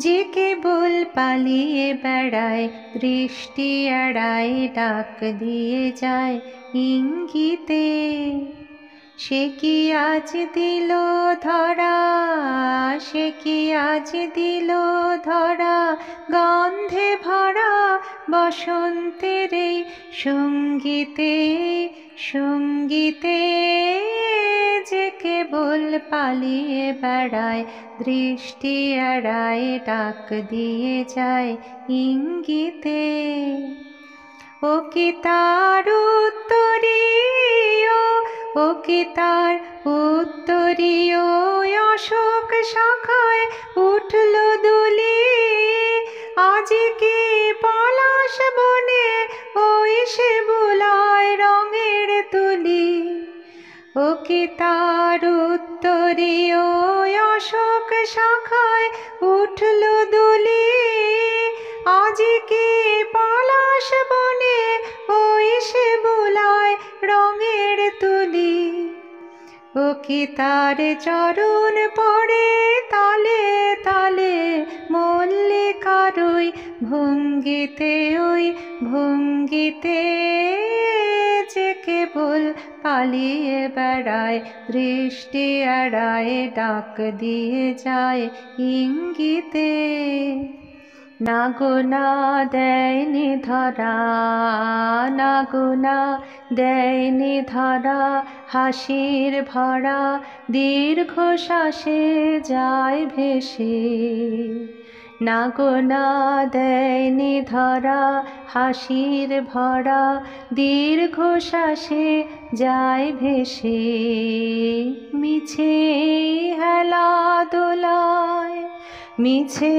যে কেবল পালিয়ে বেড়ায়, দৃষ্টি এড়ায়, ডাক দিয়ে যায় ইঙ্গিতে। সে কি আজ দিল ধরা, সে কি আজ দিল ধরা, গন্ধে ভরা বসন্তের এই সঙ্গীতে, সঙ্গীতে। যে কেবল পালিয়ে বেড়ায়, দৃষ্টি এড়ায়, ডাক দিয়ে যায় ইঙ্গিতে। ও কি তার উত্তরীয়, ও কি তার উত্তরীয়, অশোক শাখায় উঠল দুলি। আজ কি পলাশ বনে ওই সে বুলায় রঙের তুলি। ও কি তার উত্তরীয়, অশোক শাখায় উঠল দুলি। আজ কি পলাশ বনে ওই সে বুলায় রঙের তুলি। ও কি তার চরণ পড়ে তালে তালে, মল্লিকার ওই ভঙ্গিতে, ওই ভঙ্গিতে। যে কেবল পালিয়ে বেড়ায়, দৃষ্টি এড়ায়, ডাক দিয়ে যায় ইঙ্গিতে। না গো না দেয়নি ধরা, না গো না দেয়নি ধরা, হাসির ভরা দীর্ঘশ্বাসে যায় ভেসে। না গো না দেয়নি ধরা, হাসির ভরা দীর্ঘশ্বাসে যায় ভেসে। মিছে হেলা দোলায়, মিছে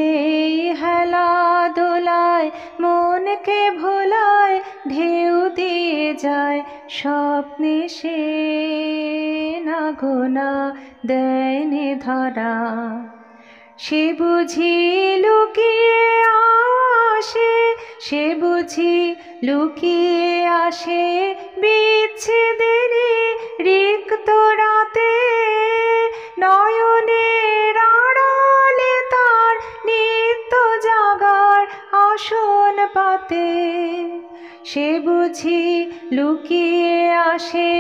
হেলা দোলায়, মনকে ভোলায়, ঢেউ দিয়ে যায় স্বপ্নে সে। না গো না দেয়নি ধরা, সে বুঝি লুকিয়ে আসে, সে বুঝি লুকিয়ে আসে, বিচ্ছেদের রিক্ত রাতে। নয়নের আড়ালে তার নিত্য জাগার আসন পাতে। সে বুঝি লুকিয়ে আসে,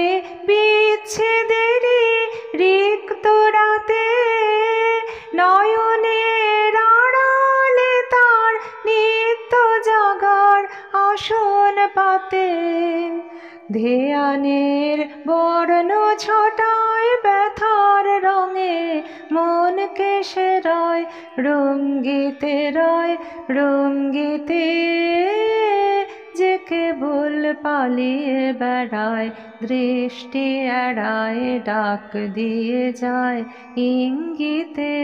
বিচ্ছেদের রিক্ত রাতে। নয়নের আড়ালে তার নিত্য জাগার আসন পাতে। ধ্যানের বর্ণ ছটায় ব্যথার রঙে, মনকে সে রয় রঙ্গিতে, রয় রঙ্গিতে। যে কেবল পালিয়ে বেড়ায়, দৃষ্টি এড়ায়, ডাক দিয়ে যায় ইঙ্গিতে।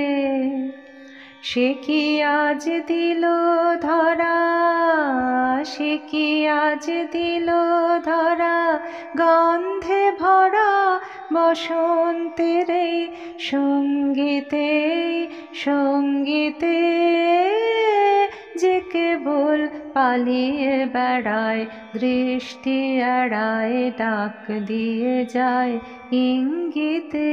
সে কি আজ দিল ধরা, সে কি আজ দিল ধরা, গন্ধে ভরা বসন্তের এই সঙ্গীতে, সঙ্গীতে। যে কেবল পালিয়ে বেড়ায়, দৃষ্টি এড়ায়, ডাক দিয়ে যায় ইঙ্গিতে।